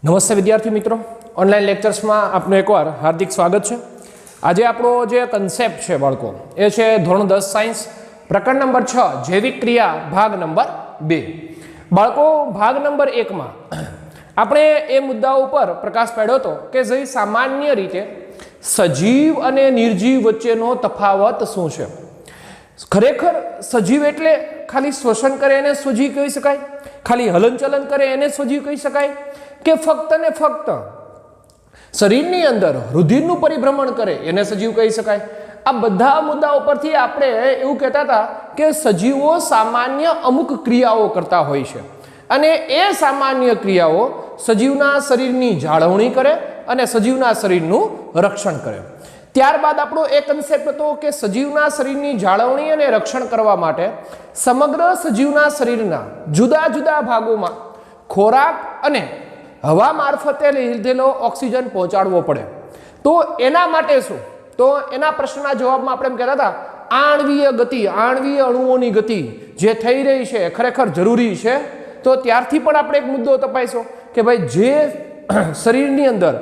નમસ્તે વિદ્યાર્થી મિત્રો, ઓનલાઈન લેક્ચર્સમાં આપનું એકવાર હાર્દિક સ્વાગત છે। આજે આપણો જે કન્સેપ્ટ છે બાળકો એ છે ધોરણ 10 સાયન્સ પ્રકરણ નંબર 6 જૈવિક ક્રિયા ભાગ નંબર 2। બાળકો ભાગ નંબર 1 માં આપણે એ મુદ્દા ઉપર પ્રકાશ પાડ્યો હતો કે જે સામાન્ય રીતે સજીવ અને નિર્જીવ વચ્ચેનો તફાવત શું છે। ખરેખર સજીવ એટલે ખાલી શ્વસન કરે એને સજીવ કહી શકાય, ખાલી હલનચલન કરે એને સજીવ કહી શકાય કે ફક્ત ને ફક્ત શરીરની અંદર રુધિરનું પરિભ્રમણ કરે એને સજીવ કહી શકાય। આ બધા મુદ્દાઓ પરથી આપણે એવું કહેતા હતા કે સજીવો સામાન્ય અમુક ક્રિયાઓ કરતા હોય છે અને એ સામાન્ય ક્રિયાઓ સજીવના શરીરની જાળવણી કરે અને સજીવના શરીરનું રક્ષણ કરે। ત્યારબાદ આપણો એ કન્સેપ્ટ હતો કે સજીવના શરીરની જાળવણી અને રક્ષણ કરવા માટે સમગ્ર સજીવના શરીરના જુદા જુદા ભાગોમાં ખોરાક અને હવા મારફતે લીધેલો ઓક્સિજન પહોંચાડવો પડે। તો એના માટે શું? તો એના પ્રશ્નના જવાબમાં આપણે એમ કહેતા હતા આણ્વીય ગતિ, આણ્વીય અણુઓની ગતિ જે થઈ રહી છે ખરેખર જરૂરી છે। તો ત્યારથી પણ આપણે એક મુદ્દો તપાસ્યો કે ભાઈ જે શરીરની અંદર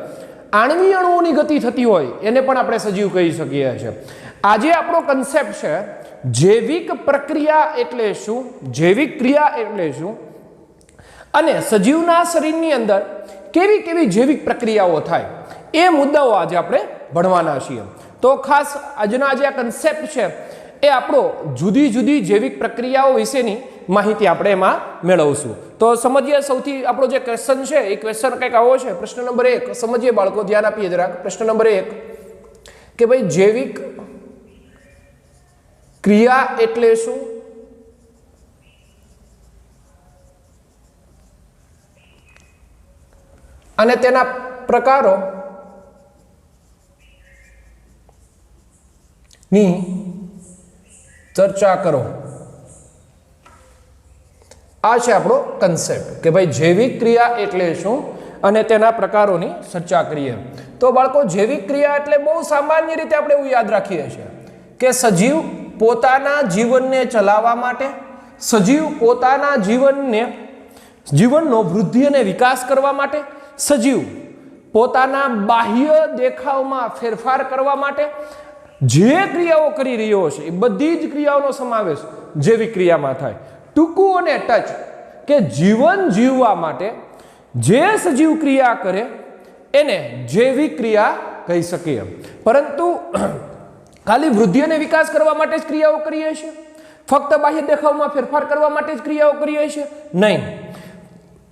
આણ્વીય અણુઓની ગતિ થતી હોય એને પણ આપણે સજીવ કહી શકીએ છીએ। આજે આપણો કન્સેપ્ટ છે જૈવિક પ્રક્રિયા એટલે શું, જૈવિક ક્રિયા એટલે શું અને સજીવના શરીરની અંદર કેવી કેવી જૈવિક પ્રક્રિયાઓ થાય એ મુદ્દાઓ આજે આપણે ભણવાના છીએ। તો ખાસ આજના જે આ કન્સેપ્ટ છે એ આપણો જુદી જુદી જૈવિક પ્રક્રિયાઓ વિશેની માહિતી આપણે એમાં મેળવશું। તો સમજીએ સૌથી આપણો જે ક્વેશ્ચન છે એ ક્વેશ્ચન કંઈક આવો છે। પ્રશ્ન નંબર 1 સમજીએ બાળકો, ધ્યાન આપીએ જરાક। પ્રશ્ન નંબર 1 કે ભાઈ જૈવિક ક્રિયા એટલે શું અને તેના પ્રકારો ની ચર્ચા કરો। આ છે આપણો કન્સેપ્ટ કે ભાઈ જૈવિક ક્રિયા એટલે શું અને તેના પ્રકારોની ચર્ચા કરીએ। તો બાળકો જૈવિક ક્રિયા એટલે બહુ સામાન્ય રીતે આપણે એવું યાદ રાખીએ છીએ કે સજીવ પોતાના જીવનને ચલાવવા માટે, સજીવ પોતાના જીવનનો વૃદ્ધિ અને વિકાસ કરવા માટે, સજીવ પોતાના બાહ્ય દેખાવમાં ફેરફાર કરવા માટે જે ક્રિયાઓ કરી રહ્યો છે એ બધી જ ક્રિયાઓનો સમાવેશ જૈવિક ક્રિયામાં થાય। ટૂંકું અને ટચ કે જીવન જીવવા માટે જે સજીવ ક્રિયા કરે એને જૈવિક ક્રિયા કહી શકીએ। પરંતુ ખાલી વૃદ્ધિ અને વિકાસ કરવા માટે જ ક્રિયાઓ કરીએ છીએ, ફક્ત બાહ્ય દેખાવમાં ફેરફાર કરવા માટે જ ક્રિયાઓ કરીએ છીએ? નહીં,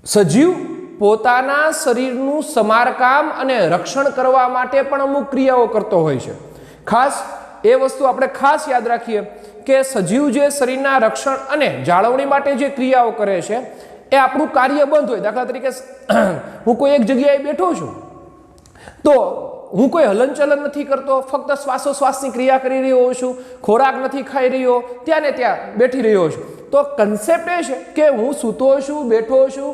સજીવ પોતાના શરીરનું સમારકામ અને રક્ષણ કરવા માટે પણ અમુક ક્રિયાઓ કરતો હોય છે। ખાસ એ વસ્તુ આપણે ખાસ યાદ રાખીએ કે સજીવ જે શરીરના રક્ષણ અને જાળવણી માટે જે ક્રિયાઓ કરે છે એ આપણું કાર્ય બંધ હોય। દાખલા તરીકે હું કોઈ એક જગ્યાએ બેઠો છું તો હું કોઈ હલનચલન નથી કરતો, ફક્ત શ્વાસોશ્વાસની ક્રિયા કરી રહ્યો છું, ખોરાક નથી ખાઈ રહ્યો, ત્યાં ને ત્યાં બેઠી રહ્યો છું। તો કન્સેપ્ટ એ છે કે હું સૂતો છું, બેઠો છું,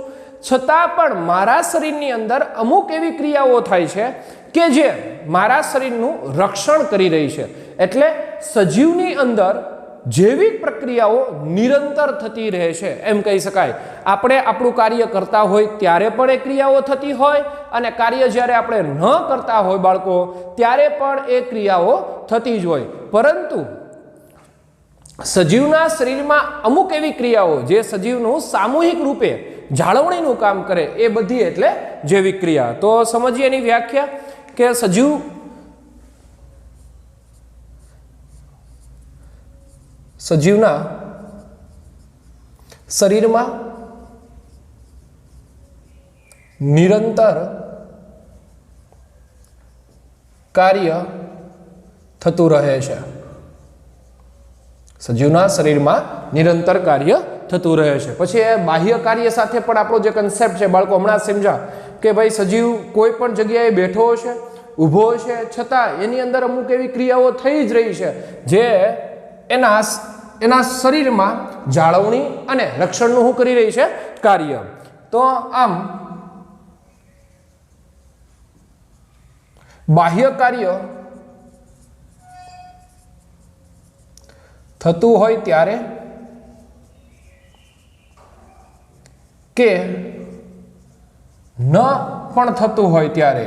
છતાં પણ મારા શરીરની અંદર અમુક એવી ક્રિયાઓ થાય છે કે જે મારા શરીરનું રક્ષણ કરી રહી છે। એટલે સજીવની અંદર જૈવિક પ્રક્રિયાઓ નિરંતર થતી રહે છે એમ કહી શકાય। આપણે આપણું કાર્ય કરતા હોય ત્યારે પણ એ ક્રિયાઓ થતી હોય અને કાર્ય જ્યારે આપણે ન કરતા હોય બાળકો ત્યારે પણ એ ક્રિયાઓ થતી જ હોય। પરંતુ સજીવના શરીરમાં અમુક એવી ક્રિયાઓ જે સજીવનું સામૂહિક રૂપે જાળવણીનું કામ કરે એ બધી એટલે જૈવિક ક્રિયા। તો સમજીએ એની વ્યાખ્યા કે સજીવ સજીવના શરીરમાં નિરંતર કાર્ય થતું રહે છે। સજીવના શરીરમાં નિરંતર કાર્ય થતું રહે છે। પછી એ બાહ્ય કાર્ય સાથે પણ આપણો જે કન્સેપ્ટ છે બાળકો હમણાં સમજા કે ભાઈ સજીવ કોઈ પણ જગ્યાએ બેઠો છે, ઊભો છે, છતાં એની અંદર અમુક એવી ક્રિયાઓ થઈ જ રહી છે જે એના શરીરમાં જાળવણી અને રક્ષણનું શું કરી રહી છે? કાર્ય। તો આમ બાહ્ય કાર્ય થતું હોય ત્યારે કે ન પણ થતું હોય ત્યારે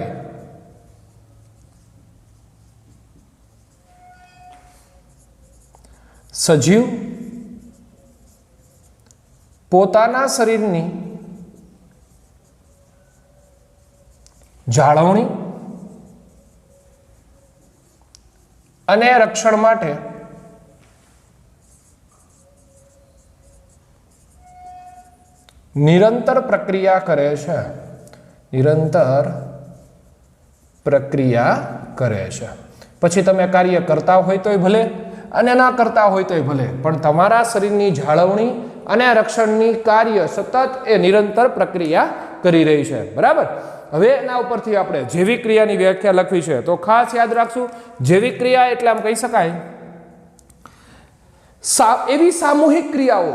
સજીવ પોતાના શરીરની જાળવણી અને રક્ષણ માટે નિરંતર પ્રક્રિયા કરે છે. નિરંતર પ્રક્રિયા કરે છે. પછી તમે કાર્ય કરતા હોય તોય ભલે અને ના કરતા હોય તોય ભલે, પણ તમારા શરીરની જાળવણી અને રક્ષણની કાર્ય સતત એ નિરંતર પ્રક્રિયા કરી રહી છે. બરાબર. હવે એના ઉપરથી આપણે જૈવિક ક્રિયાની વ્યાખ્યા લખવી છે, તો ખાસ યાદ રાખશું, જૈવિક ક્રિયા એટલે આમ કહી શકાય એવી સામૂહિક ક્રિયાઓ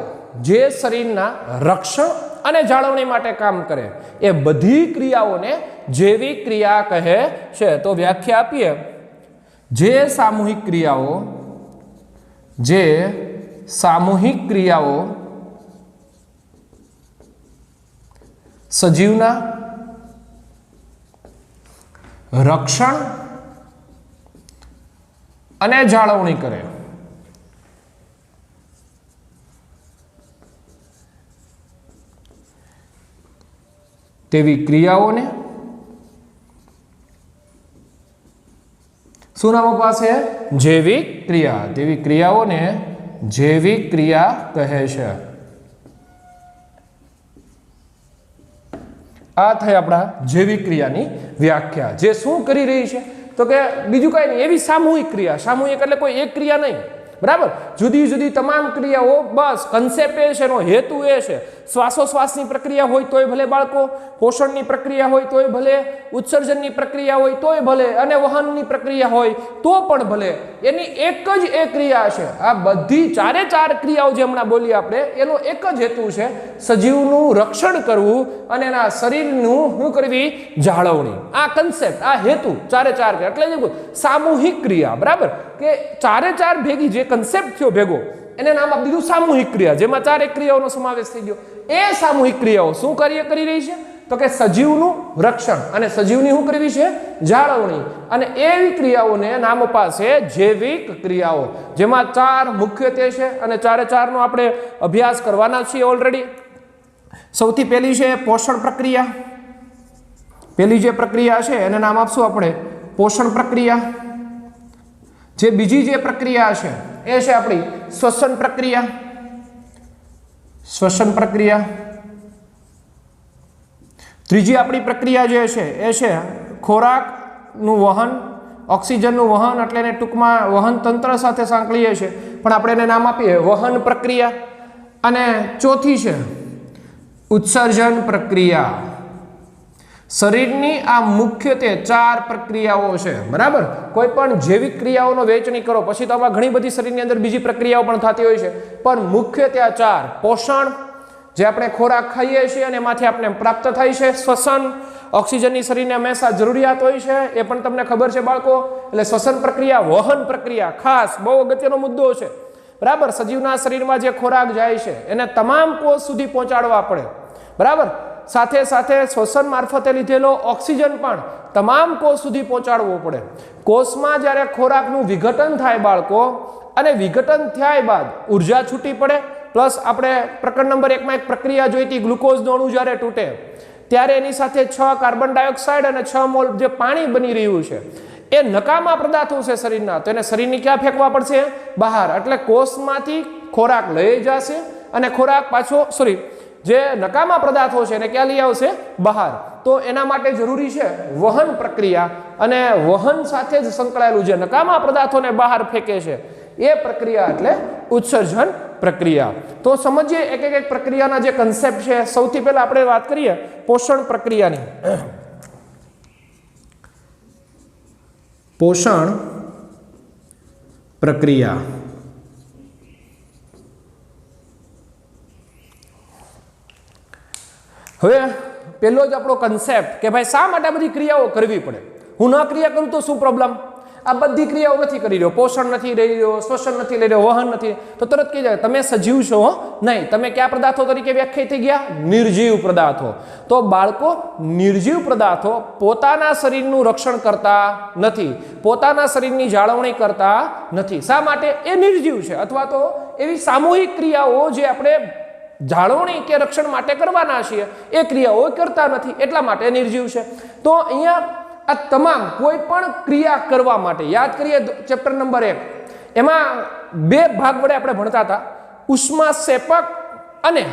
જે શરીરના રક્ષણ અને જાળવણી માટે કામ કરે, એ બધી ક્રિયાઓને જૈવિક ક્રિયા કહે છે. તો વ્યાખ્યા આપીએ, જે સામૂહિક ક્રિયાઓ સજીવના રક્ષણ અને જાળવણી કરે, તેવી ક્રિયાઓને શું નામ પાસે? જૈવિક ક્રિયા. તેવી ક્રિયાઓને જૈવિક ક્રિયા કહે છે. આ થઈ આપણા જૈવિક ક્રિયાની વ્યાખ્યા. જે શું કરી રહી છે? તો કે બીજું કઈ નહીં, એવી સામૂહિક ક્રિયા. સામૂહિક એટલે કોઈ એક ક્રિયા નહીં, બરાબર, જુદી જુદી તમામ ક્રિયાઓ. બસ કન્સેપ્ટ એ છે, એનો હેતુ એ છે. શ્વાસોશ્વાસની પ્રક્રિયા હોય તોય ભલે બાળકો, પોષણની પ્રક્રિયા હોય તોય ભલે, ઉત્સર્જનની પ્રક્રિયા હોય તોય ભલે, અને વહનની પ્રક્રિયા હોય તો પણ ભલે, એની એક જ એ ક્રિયા છે. આ બધી ચારે ચાર ક્રિયાઓ જે હમણાં બોલી આપણે, એનો એક જ હેતુ છે, સજીવનું રક્ષણ કરવું અને એના શરીરનું શું કરવી? જાળવણી. આ કન્સેપ્ટ, આ હેતુ ચારે ચાર. એટલે જ સામૂહિક ક્રિયા, બરાબર, કે ચારે ચાર ભેગી જે કન્સેપ્ટ થયો ભેગો, એને નામ આપી દીધું સામૂહિક ક્રિયા, જેમાં ચારે ક્રિયાઓનો સમાવેશ થઈ ગયો. એ સામૂહિક ક્રિયાઓ શું કાર્ય કરી રહી છે? તો કે સજીવનું રક્ષણ અને સજીવની શું કરવી છે? જાળવણી. અને એવી ક્રિયાઓને નામ પાસે જૈવિક ક્રિયાઓ, જેમાં ચાર મુખ્યત્વે છે અને ચારે ચારનો આપણે અભ્યાસ કરવાના છીએ ઓલરેડી. સૌથી પહેલી છે પોષણ પ્રક્રિયા. પહેલી જે પ્રક્રિયા છે એને નામ આપશું આપણે પોષણ પ્રક્રિયા. જે બીજી જે પ્રક્રિયા છે એ છે આપણી શ્વસન પ્રક્રિયા. શ્વસન પ્રક્રિયા. ત્રીજી આપણી પ્રક્રિયા જે છે એ છે ખોરાકનું વહન, ઓક્સિજનનું વહન, એટલે એને ટૂંકમાં વહન તંત્ર સાથે સાંકળીએ છીએ, પણ આપણે એને નામ આપીએ વહન પ્રક્રિયા. અને ચોથી છે ઉત્સર્જન પ્રક્રિયા. શરીરની આ મુખ્યત્વે ચાર પ્રક્રિયાઓ છે, બરાબર. કોઈ પણ જૈવિક ક્રિયાઓનો વહેંચણી કરો પછી તો આમાં ઘણી બધી શરીરની અંદર બીજી પ્રક્રિયાઓ પણ થતી હોય છે, પણ મુખ્યત્વે આ ચાર: પોષણ, જે આપણે ખોરાક ખાઈએ છીએ અને એમાંથી આપણે પ્રાપ્ત થાય છે; શ્વસન, ઓક્સિજનની શરીરને હંમેશા જરૂરિયાત હોય છે, એ પણ તમને ખબર છે બાળકો. એટલે શ્વસન પ્રક્રિયા, વહન પ્રક્રિયા ખાસ બહુ અગત્યનો મુદ્દો છે, બરાબર. સજીવના શરીરમાં જે ખોરાક જાય છે એને તમામ કોષ સુધી પહોંચાડવા પડે, બરાબર. સાથે સાથે શ્વસન મારફતે લીધેલો ઓક્સિજન પણ તમામ કોષ સુધી પહોંચાડવો પડે. કોષમાં જ્યારે ખોરાકનું વિઘટન થાય બાળકો, અને વિઘટન થયા બાદ ઉર્જા છૂટી પડે, પ્લસ આપણે પ્રકરણ નંબર 1 માં એક પ્રક્રિયા જોઈ હતી, ગ્લુકોઝનું અણુ જ્યારે તૂટે ત્યારે એની સાથે 6 કાર્બન ડાયોક્સાઇડ અને 6 મોલ જે પાણી બની રહ્યું છે એ નકામા પદાર્થો છે શરીરના, તો એને શરીરની ક્યાં ફેંકવા પડશે? બહાર. એટલે કોષમાંથી ખોરાક લઈ જશે અને ખોરાક પાછો જે નકામા પદાર્થો છે એને ક્યાં લઈ આવશે? બહાર. તો એના માટે જરૂરી છે વહન પ્રક્રિયા, અને વહન સાથે જ સંકળાયેલું જે નકામા પદાર્થોને બહાર ફેંકે છે એ પ્રક્રિયા એટલે ઉત્સર્જન પ્રક્રિયા. તો સમજીએ એક એક પ્રક્રિયાના જે કન્સેપ્ટ છે. સૌથી પહેલા આપણે વાત કરીએ પોષણ પ્રક્રિયાની. પોષણ પ્રક્રિયા. હવે પહેલો જ આપણો કન્સેપ્ટ કે ભાઈ શા માટે બધી ક્રિયાઓ કરવી પડે? હું ન ક્રિયા કરું તો શું પ્રોબ્લેમ? આ બધી ક્રિયાઓ નથી કરી રહ્યો, પોષણ નથી લઈ રહ્યો, શ્વસન નથી લઈ રહ્યો, વહન નથી, તો તરત કહી જાય તમે સજીવ છો નહીં, તમે કયા પદાર્થો તરીકે વ્યાખ્યાયિત થઈ ગયા? નિર્જીવ પદાર્થો. તો બાળકો, નિર્જીવ પદાર્થો પોતાના શરીરનું રક્ષણ કરતા નથી, પોતાના શરીરની જાળવણી કરતા નથી. શા માટે? એ નિર્જીવ છે, અથવા તો એવી સામૂહિક ક્રિયાઓ જે આપણે જાળવણી કે રક્ષણ માટે કરવાના છીએ એ ક્રિયાઓ કરતા નથી, એટલા માટે નિર્જીવ છે. તો અહીંયા આ તમામ કોઈ પણ ક્રિયા કરવા માટે યાદ કરીએ ચેપ્ટર નંબર 1, એમાં બે ભાગ વડે આપણે ભણતા હતા, ઉષ્માક્ષેપક અને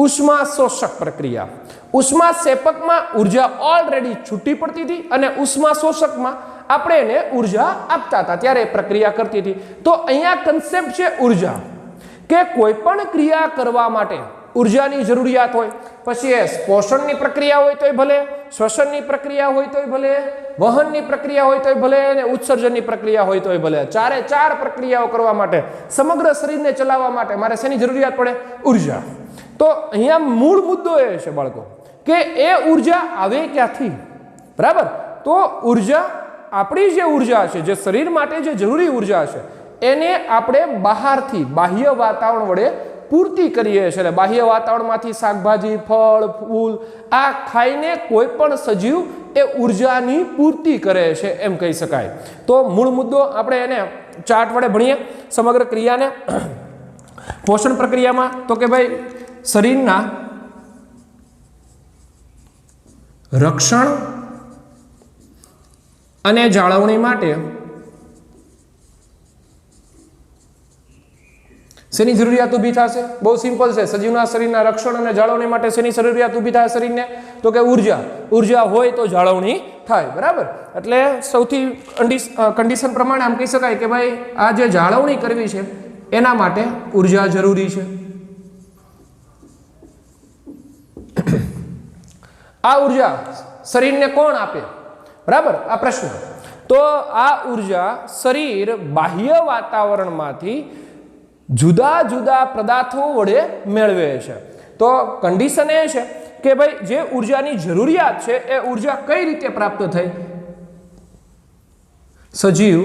ઉષ્માશોષક પ્રક્રિયા. ઉષ્માક્ષેપકમાં ઉર્જા ઓલરેડી છૂટી પડતી હતી અને ઉષ્માશોષકમાં આપણે એને ઉર્જા આપતા હતા, ત્યારે પ્રક્રિયા કરતી હતી. તો અહીંયા કન્સેપ્ટ છે ઉર્જા, કે કોઈ પણ ક્રિયા કરવા માટે ઉર્જાની જરૂરિયાત હોય, પછી એ પોષણની પ્રક્રિયા હોય તોય ભલે, શ્વસનની પ્રક્રિયા હોય તોય ભલે, વહનની પ્રક્રિયા હોય તોય ભલે અને ઉત્સર્જનની પ્રક્રિયા હોય તોય ભલે, ચારે ચાર પ્રક્રિયાઓ કરવા માટે, સમગ્ર શરીરને ચલાવવા માટે મારે શેની જરૂરિયાત પડે? ઉર્જા. તો અહીંયા મૂળ મુદ્દો એ છે બાળકો કે એ ઉર્જા આવે ક્યાંથી? બરાબર. તો ઉર્જા, આપણી જે ઉર્જા છે, જે શરીર માટે જે જરૂરી ઉર્જા છે, એને આપણે બહારથી, બાહ્ય વાતાવરણ વડે પૂર્તિ કરીએ છીએ. એટલે બાહ્ય વાતાવરણમાંથી શાકભાજી, ફળ, ફૂલ આ ખાઈને કોઈ પણ સજીવ એ ઉર્જાની પૂર્તિ કરે છે એમ કહી શકાય. તો મૂળ મુદ્દો આપણે એને ચાર્ટ વડે ભણીએ સમગ્ર ક્રિયાને. પોષણ પ્રક્રિયામાં તો કે ભાઈ શરીરના રક્ષણ અને જાળવણી માટે શેની જરૂરિયાત ઊભી થશે? બહુ સિમ્પલ છે. સજીવના શરીરના રક્ષણ અને જાળવણી માટે શેની જરૂરિયાત ઊભી થાય શરીરને? તો કે ઉર્જા. ઉર્જા હોય તો જાળવણી થાય. બરાબર. એટલે સૌથી કન્ડિશન પ્રમાણે આમ કહી શકાય કે ભાઈ આ જે જાળવણી કરવી છે એના માટે ઉર્જા જરૂરી છે. આ ઉર્જા શરીરને કોણ આપે? બરાબર, આ પ્રશ્ન. તો આ ઉર્જા શરીર બાહ્ય વાતાવરણમાંથી જુદા જુદા પદાર્થો વડે મેળવે છે. તો કન્ડિશન એ છે કે ભાઈ જે ઉર્જાની જરૂરિયાત છે એ ઉર્જા કઈ રીતે પ્રાપ્ત થઈ? સજીવ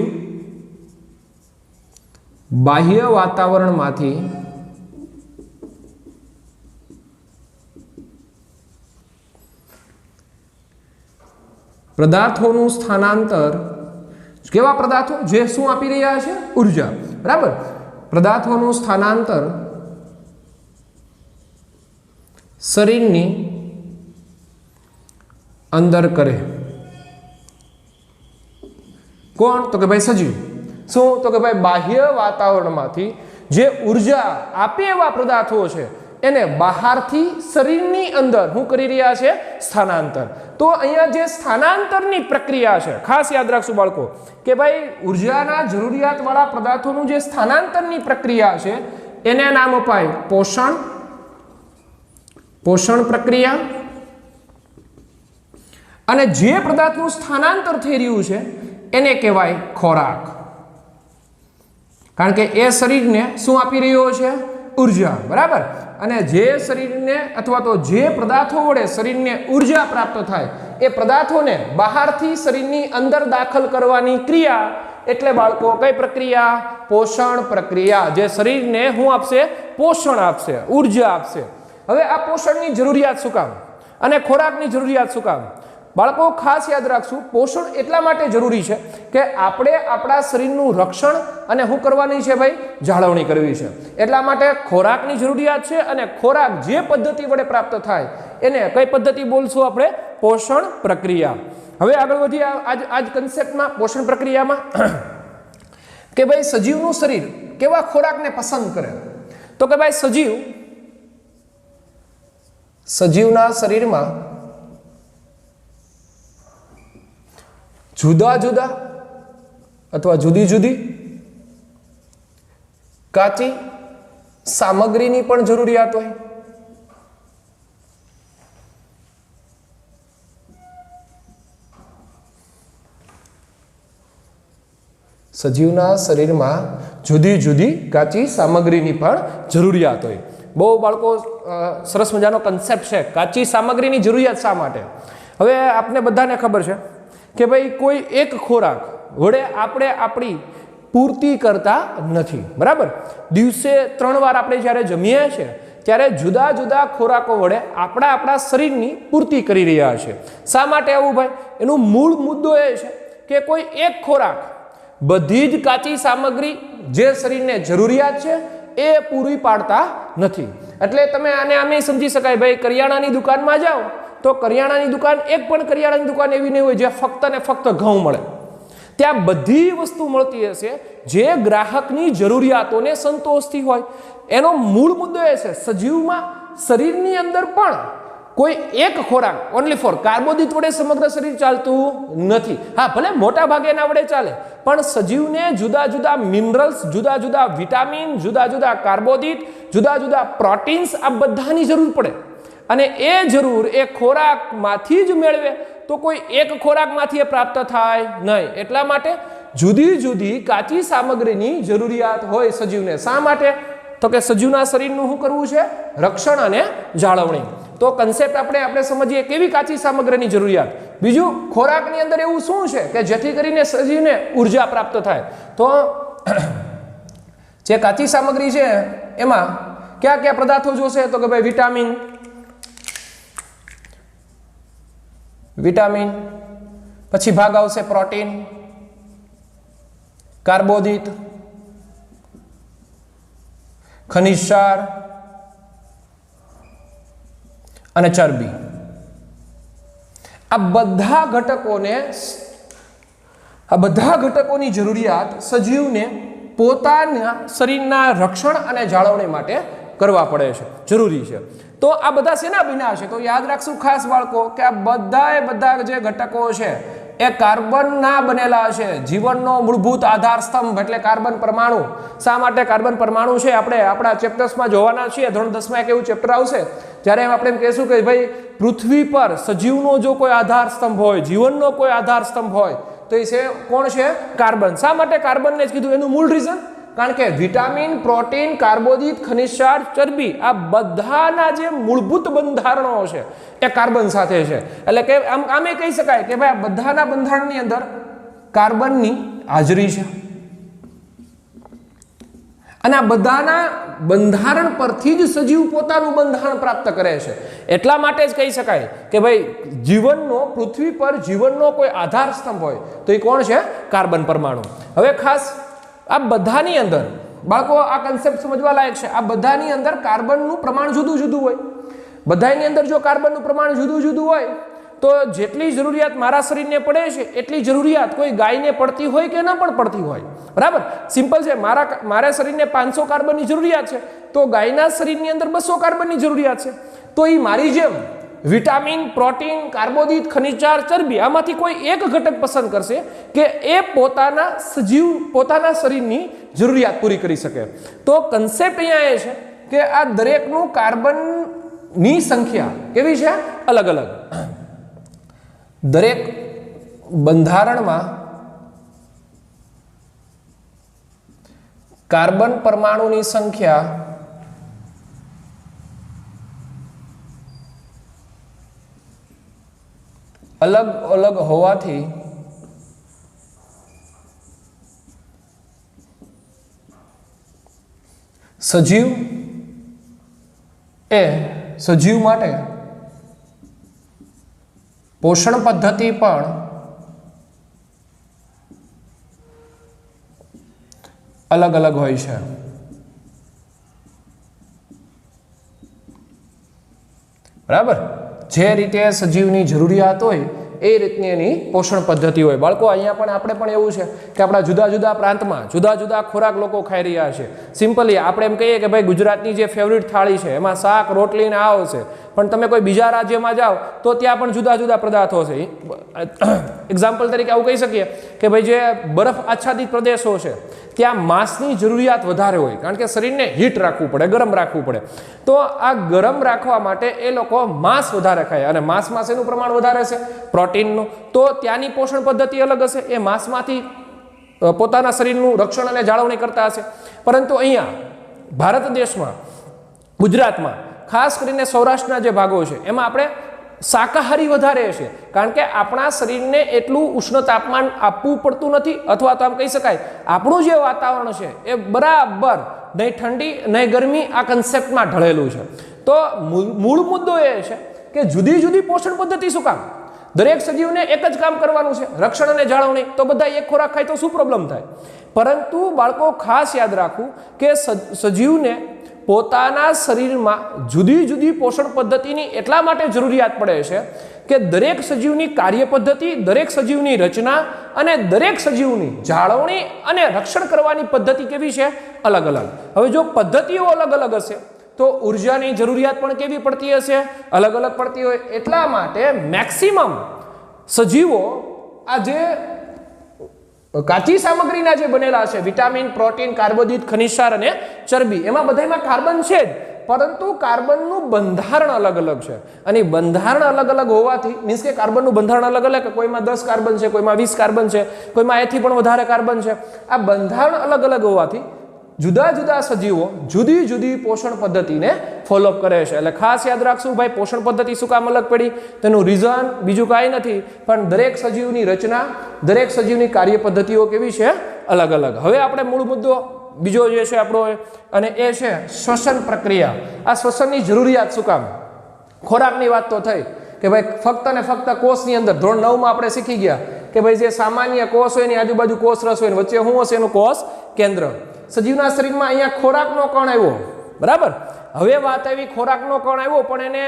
બાહ્ય વાતાવરણમાંથી પદાર્થોનું સ્થાનાંતર. કેવા પદાર્થો? જે શું આપી રહ્યા છે? ઉર્જા. બરાબર. પદાર્થોનું સ્થાનાંતર શરીરની અંદર કરે. કોણ? તો કે ભાઈ સજીવ. શું? તો કે ભાઈ બાહ્ય વાતાવરણમાંથી જે ઉર્જા આપે એવા પદાર્થો છે એને બહારથી શરીરની અંદર શું કરી રહ્યા છે? સ્થાનાંતર. તો અહીંયા જે સ્થાનાંતરની પ્રક્રિયા છે, ખાસ યાદ રાખશું બાળકો કે ભાઈ ઉર્જાના જરૂરિયાત વાળા પદાર્થોનું જે સ્થાનાંતરની પ્રક્રિયા છે એને નામ અપાય પોષણ. પોષણ પ્રક્રિયા. અને જે પદાર્થનું સ્થાનાંતર થઈ રહ્યું છે એને કહેવાય ખોરાક. કારણ કે એ શરીરને શું આપી રહ્યો છે? ઉર્જા. બરાબર. અને જે શરીરને અથવા તો જે પદાર્થો વડે શરીરને ઉર્જા પ્રાપ્ત થાય એ પદાર્થોને બહારથી શરીરની અંદર દાખલ કરવાની ક્રિયા એટલે બાળકો કઈ પ્રક્રિયા? પોષણ પ્રક્રિયા. જે શરીરને શું આપશે? પોષણ આપશે, ઉર્જા આપશે. હવે આ પોષણની જરૂરિયાત શું કામ અને ખોરાકની જરૂરિયાત શું કામ? બાળકો ખાસ યાદ રાખશું, પોષણ એટલા માટે જરૂરી છે કે આપણે આપણા શરીરનું રક્ષણ અને શું કરવાની છે ભાઈ? જાળવણી કરવી છે. એટલા માટે ખોરાકની જરૂરિયાત છે અને ખોરાક જે પદ્ધતિ વડે પ્રાપ્ત થાય એને કઈ પદ્ધતિ બોલશું આપણે? પોષણ પ્રક્રિયા. હવે આગળ વધીએ આજ કન્સેપ્ટમાં, પોષણ પ્રક્રિયામાં કે ભાઈ સજીવનું શરીર કેવા ખોરાકને પસંદ કરે? તો કે ભાઈ સજીવના શરીરમાં જુદા જુદા અથવા જુદી જુદી કાચી સામગ્રીની પણ જરૂરિયાત હોય. સજીવના શરીરમાં જુદી જુદી કાચી સામગ્રીની પણ જરૂરિયાત હોય. બહુ બાળકો સરસ મજાનો કન્સેપ્ટ છે, કાચી સામગ્રીની જરૂરિયાત શા માટે? હવે આપને બધાને ખબર છે કે ભાઈ કોઈ એક ખોરાક વડે આપણે આપણી પૂર્તિ કરતા નથી, બરાબર. દિવસે 3 વાર આપણે જ્યારે જમીએ છીએ ત્યારે જુદા જુદા ખોરાકો વડે આપણા શરીરની પૂર્તિ કરી રહ્યા છે. શા માટે આવું ભાઈ? એનું મૂળ મુદ્દો એ છે કે કોઈ એક ખોરાક બધી જ કાચી સામગ્રી જે શરીરને જરૂરિયાત છે એ પૂરી પાડતા નથી. એટલે તમે આમે સમજી શકાય ભાઈ, કરિયાણાની દુકાનમાં જાઓ તો કરિયાણાની દુકાન, એક પણ કરિયાણાની દુકાન એવી નહીં હોય જે ફક્ત ને ફક્ત ઘઉં મળે. ત્યાં બધી વસ્તુ મળતી હશે જે ગ્રાહકની જરૂરિયાતોને સંતોષતી હોય. એનો મૂળ મુદ્દો એ છે, સજીવમાં શરીરની અંદર પણ કોઈ એક ખોરાક ઓનલી ફોર કાર્બોદિત વડે સમગ્ર શરીર ચાલતું નથી. હા, ભલે મોટા ભાગે એના વડે ચાલે, પણ સજીવને જુદા જુદા મિનરલ્સ, જુદા જુદા વિટામિન, જુદા જુદા કાર્બોદિત, જુદા જુદા પ્રોટીન્સ, આ બધાની જરૂર પડે. અને એ જરૂર એ ખોરાકમાંથી જ મેળવે તો કોઈ એક ખોરાકમાંથી એ પ્રાપ્ત થાય નહીં. એટલા માટે જુદી જુદી કાચી સામગ્રીની જરૂરિયાત હોય સજીવને. શા માટે? તો કે સજીવના શરીરનું શું કરવું છે? રક્ષણ અને જાળવણી. તો કન્સેપ્ટ આપણે સમજીએ કેવી કાચી સામગ્રીની જરૂરિયાત. બીજું, ખોરાકની અંદર એવું શું છે કે જેથી કરીને સજીવને ઉર્જા પ્રાપ્ત થાય? તો જે કાચી સામગ્રી છે એમાં કયા કયા પદાર્થો જોશે? તો કે ભાઈ વિટામિન, પછી ભાગ આવશે પ્રોટીન, કાર્બોદિત, ખનિજ ક્ષાર અને ચરબી. આ બધા ઘટકોની જરૂરિયાત સજીવને પોતાના શરીરના રક્ષણ અને જાળવણી માટે કરવા પડે છે, જરૂરી છે. તો આ બધા શેના બન્યા છે? તો યાદ રાખશું ખાસ બાળકો કે આ બધા જે ઘટકો છે એ કાર્બનના બનેલા છે. જીવનનો મૂળભૂત આધાર સ્તંભ એટલે કાર્બન પરમાણુ. શા માટે કાર્બન પરમાણુ છે? આપણે આપણા ચેપ્ટર્સમાં જોવાના છીએ. ધોરણ 10માં એક એવું ચેપ્ટર આવશે જ્યારે આપણે એમ કહેશું કે ભાઈ પૃથ્વી પર સજીવનો જો કોઈ આધાર સ્તંભ હોય, જીવનનો કોઈ આધાર સ્તંભ હોય તો એ છે કોણ છે? કાર્બન. શા માટે કાર્બનને જ કીધું? એનું મૂળ રીઝન, કારણ કે વિટામિન, પ્રોટીન, કાર્બોદિત, ખનિજ ક્ષાર, ચરબી આ બધાના જે મૂળભૂત બંધારણો છે એ કાર્બન સાથે છે. એટલે કે આમે કહી શકાય કે ભાઈ આ બધાના બંધારણની અંદર કાર્બનની હાજરી છે. અને આ બધાના બંધારણ પરથી જ સજીવ પોતાનું બંધારણ પ્રાપ્ત કરે છે. એટલા માટે જ કહી શકાય કે ભાઈ જીવનનો, પૃથ્વી પર જીવનનો કોઈ આધાર સ્તંભ હોય તો એ કોણ છે? કાર્બન પરમાણુ. હવે ખાસ આ બધાની અંદર બાળકો આ કન્સેપ્ટ સમજવા લાયક છે. આ બધાની અંદર કાર્બનનું પ્રમાણ જુદું જુદું હોય. બધાની અંદર જો કાર્બનનું પ્રમાણ જુદું જુદું હોય તો જેટલી જરૂરિયાત મારા શરીરને પડે છે એટલી જરૂરિયાત કોઈ ગાયને પડતી હોય કે ન પણ પડતી હોય. બરાબર, સિમ્પલ છે. મારા શરીરને 500 કાર્બનની જરૂરિયાત છે તો ગાયના શરીરની અંદર 200 કાર્બનની જરૂરિયાત છે. તો એ મારી જેમ વિટામિન, પ્રોટીન, કાર્બોદિત, ખનિજ ક્ષાર, ચરબી આમાંથી કોઈ એક ઘટક પસંદ કરશે કે એ પોતાના શરીરની જરૂરિયાત પૂરી કરી શકે. તો કન્સેપ્ટ અહીંયા એ છે કે આ દરેકનું કાર્બનની સંખ્યા કેવી છે? અલગ અલગ. દરેક બંધારણમાં કાર્બન પરમાણુની સંખ્યા અલગ અલગ હોવાથી સજીવ માટે પોષણ પદ્ધતિ પણ અલગ અલગ હોય છે. બરાબર, જે રીતે સજીવની જરૂરિયાત હોય એ રીતની એની પોષણ પદ્ધતિ હોય. બાળકો અહીંયા પણ આપણે પણ એવું છે કે આપણા જુદા જુદા પ્રાંતમાં જુદા જુદા ખોરાક લોકો ખાઈ રહ્યા છે. સિમ્પલી આપણે એમ કહીએ કે ભાઈ ગુજરાતની જે ફેવરિટ થાળી છે એમાં શાક, રોટલી ને આવો છે, પણ તમે કોઈ બીજા રાજ્યમાં જાઓ તો ત્યાં પણ જુદા જુદા પદાર્થો છે. એક્ઝામ્પલ તરીકે આવું કહી શકીએ કે ભાઈ જે બરફ આચ્છાદિત પ્રદેશો છે ત્યાં માંસની જરૂરિયાત વધારે હોય, કારણ કે શરીરને હીટ રાખવું પડે, ગરમ રાખવું પડે. તો આ ગરમ રાખવા માટે એ લોકો માંસ વધારે ખાય, અને માંસમાં શેનું પ્રમાણ વધારે છે? પ્રોટીનનું. તો ત્યાંની પોષણ પદ્ધતિ અલગ હશે, એ માંસમાંથી પોતાના શરીરનું રક્ષણ અને જાળવણી કરતા હશે. પરંતુ અહીંયા ભારત દેશમાં, ગુજરાતમાં, ખાસ કરીને સૌરાષ્ટ્રના જે ભાગો છે એમાં આપણે શાકાહારી વધારે હશે, કારણ કે આપણા શરીરને એટલું ઉષ્ણ તાપમાન આપવું પડતું નથી, અથવા તો આમ કહી શકાય આપણું જે વાતાવરણ છે એ બરાબર નહીં ઠંડી નહીં ગરમી આ કન્સેપ્ટમાં ઢળેલું છે. તો મૂળ મુદ્દો એ છે કે જુદી જુદી પોષણ પદ્ધતિ શું કામ? દરેક સજીવને એક જ કામ કરવાનું છે, રક્ષણ અને જાળવણી. તો બધા એક ખોરાક ખાય તો શું પ્રોબ્લેમ થાય? પરંતુ બાળકો ખાસ યાદ રાખવું કે સજીવને પોતાના શરીરમાં જુદી જુદી પોષણ પદ્ધતિની એટલા માટે જરૂરિયાત પડે છે કે દરેક સજીવની કાર્ય પદ્ધતિ, દરેક સજીવની રચના અને દરેક સજીવની જાળવણી અને રક્ષણ કરવાની પદ્ધતિ કેવી છે? અલગ અલગ. હવે જો પદ્ધતિઓ અલગ અલગ હશે તો ઉર્જાની જરૂરિયાત પણ કેવી પડતી હશે? અલગ અલગ પડતી હોય. એટલા માટે મેક્સિમમ સજીવો આ જે કાચી સામગ્રીના જે બનેલા છે, વિટામિન, પ્રોટીન, કાર્બોદિત, ખનિજ ક્ષાર અને ચરબી, એમાં બધામાં કાર્બન છે જ, પરંતુ કાર્બનનું બંધારણ અલગ અલગ છે. અને બંધારણ અલગ અલગ હોવાથી મીન્સ કે કાર્બનનું બંધારણ અલગ અલગ, કોઈમાં 10 કાર્બન છે, કોઈમાં 20 કાર્બન છે, કોઈમાં એથી પણ વધારે કાર્બન છે. આ બંધારણ અલગ અલગ હોવાથી જુદા જુદા સજીવો જુદી જુદી પોષણ પદ્ધતિને ફોલોઅપ કરે છે. એટલે ખાસ યાદ રાખશું ભાઈ, પોષણ પદ્ધતિ શું કામ અલગ પડી? તેનું રીઝન બીજું કાંઈ નથી, પણ દરેક સજીવની રચના, દરેક સજીવની કાર્ય પદ્ધતિઓ કેવી છે? અલગ અલગ. હવે આપણે મૂળ મુદ્દો બીજો જે છે આપણો, અને એ છે શ્વસન પ્રક્રિયા. આ શ્વસનની જરૂરિયાત શું કામ? ખોરાકની વાત તો થઈ કે ભાઈ ફક્ત ને ફક્ત કોષની અંદર ધોરણ 9 માં આપણે શીખી ગયા કે ભાઈ જે સામાન્ય કોષ હોય એની આજુબાજુ કોષ રસ હોય, વચ્ચે શું હશે? એનું કોષ કેન્દ્ર. સજીવના શરીરમાં અહીંયા ખોરાકનો કણ આવ્યો, બરાબર. હવે વાત આવી ખોરાકનો કણ આવ્યો, પણ એને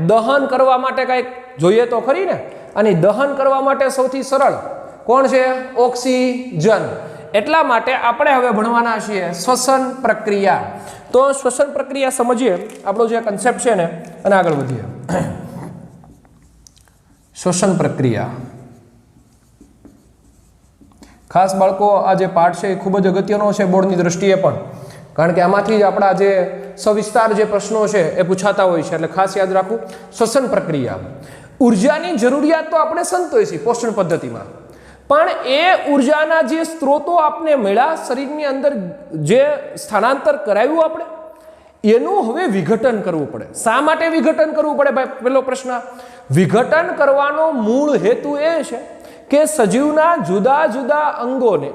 દહન કરવા માટે કંઈક જોઈએ તો ખરી ને. અને દહન કરવા માટે સૌથી સરળ કોણ છે? ઓક્સિજન. એટલા માટે આપણે હવે ભણવાના છીએ શ્વસન પ્રક્રિયા. તો શ્વસન પ્રક્રિયા સમજીએ, આપણો જે કન્સેપ્ટ છે ને, અને આગળ વધીએ. શ્વસન પ્રક્રિયા ખાસ બાળકો આ જે પાઠ છે એ ખૂબ જ અગત્યનો છે બોર્ડની દ્રષ્ટિએ પણ, કારણ કે આમાંથી જ આપણા જે સવિસ્તાર જે પ્રશ્નો છે એ પૂછાતા હોય છે. એટલે ખાસ યાદ રાખવું. શ્વસન પ્રક્રિયા, ઉર્જાની જરૂરિયાત તો આપણે સંતોષી પોષણ પદ્ધતિમાં, પણ એ ઉર્જાના જે સ્ત્રોતો આપને મળ્યા, શરીરની અંદર જે સ્થાનાંતર કરાવ્યું આપણે, એનું હવે વિઘટન કરવું પડે. શા માટે વિઘટન કરવું પડે ભાઈ? પહેલો પ્રશ્ન. વિઘટન કરવાનો મૂળ હેતુ એ છે કે સજીવના જુદા જુદા અંગોને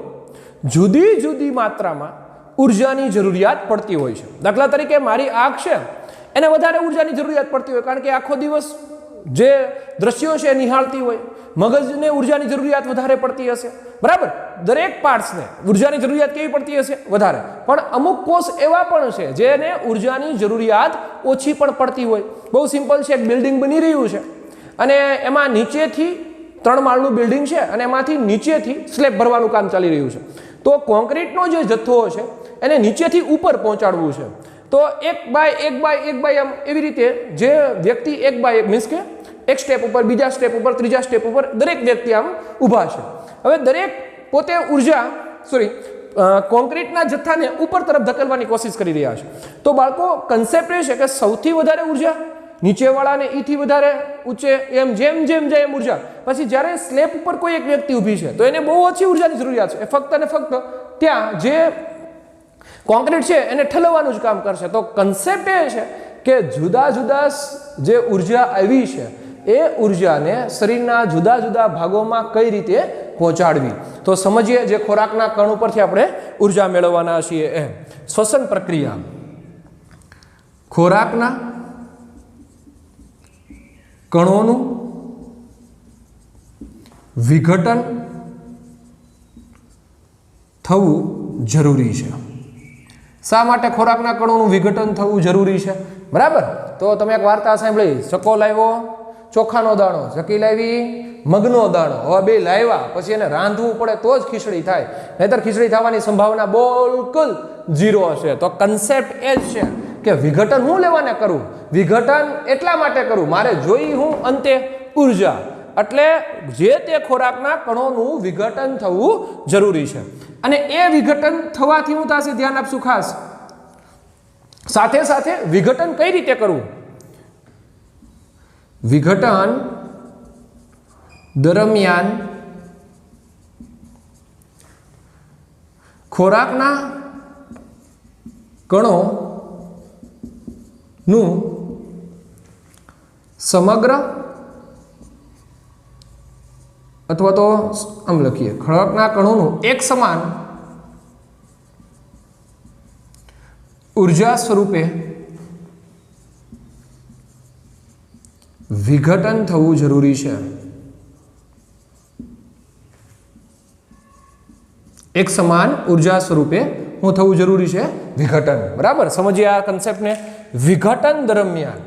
જુદી જુદી માત્રામાં ઉર્જાની જરૂરિયાત પડતી હોય છે. દાખલા તરીકે મારી આંખ છે, એને વધારે ઉર્જાની જરૂરિયાત પડતી હોય, કારણ કે આખો દિવસ જે દ્રશ્યો છે એ નિહાળતી હોય. મગજને ઉર્જાની જરૂરિયાત વધારે પડતી હશે, બરાબર. દરેક પાર્ટ્સને ઉર્જાની જરૂરિયાત કેવી પડતી હશે? વધારે. પણ અમુક કોષ એવા પણ છે જેને ઉર્જાની જરૂરિયાત ઓછી પણ પડતી હોય. બહુ સિમ્પલ છે, એક બિલ્ડિંગ બની રહ્યું છે અને એમાં નીચેથી 3 માળનું બિલ્ડિંગ છે અને એમાંથી નીચેથી સ્લેબ ભરવાનું કામ ચાલી રહ્યું છે. તો કોન્ક્રીટનો જે જથ્થો છે એને નીચેથી ઉપર પહોંચાડવું છે. તો 1 બાય 1 બાય 1 બાય એમ એવી રીતે જે વ્યક્તિ 1 બાય 1 મીન્સ કે એક સ્ટેપ ઉપર, બીજા સ્ટેપ ઉપર, ત્રીજા સ્ટેપ ઉપર દરેક વ્યક્તિ આમ ઊભા છે. હવે દરેક પોતે કોન્ક્રીટના જથ્થાને ઉપર તરફ ધકેલવાની કોશિશ કરી રહ્યા છે. તો બાળકો કન્સેપ્ટ એ છે કે સૌથી વધારે ઉર્જા નીચેવાળાને ઈથી વધારે ઊંચે, એમ જેમ જેમ જાય એમ ઉર્જા. પછી જ્યારે સ્લેબ ઉપર કોઈ એક વ્યક્તિ ઊભી છે તો એને બહુ ઓછી ઉર્જાની જરૂરિયાત છે. ફક્ત ને ફક્ત ત્યાં જે કોન્ક્રીટ છે એને ઠલવવાનું જ કામ કરશે. તો કન્સેપ્ટ એ છે કે જુદા જુદા જે ઉર્જા આવી છે એ ઉર્જાને શરીરના જુદા જુદા ભાગોમાં કઈ રીતે પહોંચાડવી. તો સમજીએ જે ખોરાકના કણ ઉપરથી આપણે ઉર્જા મેળવવાના છીએ એ શ્વસન પ્રક્રિયા. ખોરાકના કણોનું વિઘટન થવું જરૂરી છે. શા માટે ખોરાકના કણોનું વિઘટન થવું જરૂરી છે? બરાબર. તો તમે એક વાર્તા સાંભળી, ચકો લાવ્યો ચોખાનો દાણો, ચકી લાવી મગનો દાણો. હવે બે લાવ્યા પછી એને રાંધવું પડે તો જ ખીચડી થાય, નહીતર ખીચડી થવાની સંભાવના બિલકુલ 0 હશે. તો કન્સેપ્ટ એ જ છે કે વિઘટન હું લેવાને કરું, વિઘટન એટલા માટે કરું, મારે જોઈ હું અંતે ઉર્જા. એટલે જે તે ખોરાકના કણોનું વિઘટન થવું જરૂરી છે. અને એ વિઘટન થવાથી હું થશે ધ્યાન આપશું ખાસ. સાથે સાથે વિઘટન કઈ રીતે કરવું? વિઘટન દરમિયાન ખોરાકના કણોનું સમગ્ર अथवा तो आम लखीए खड़कना कणों एक समान ऊर्जा स्वरूपे विघटन थवुं जरूरी है। एक समान ऊर्जा स्वरूपे हूँ थवुं जरूरी है विघटन। बराबर समझिए आ कॉन्सेप्ट ने। विघटन दरमियान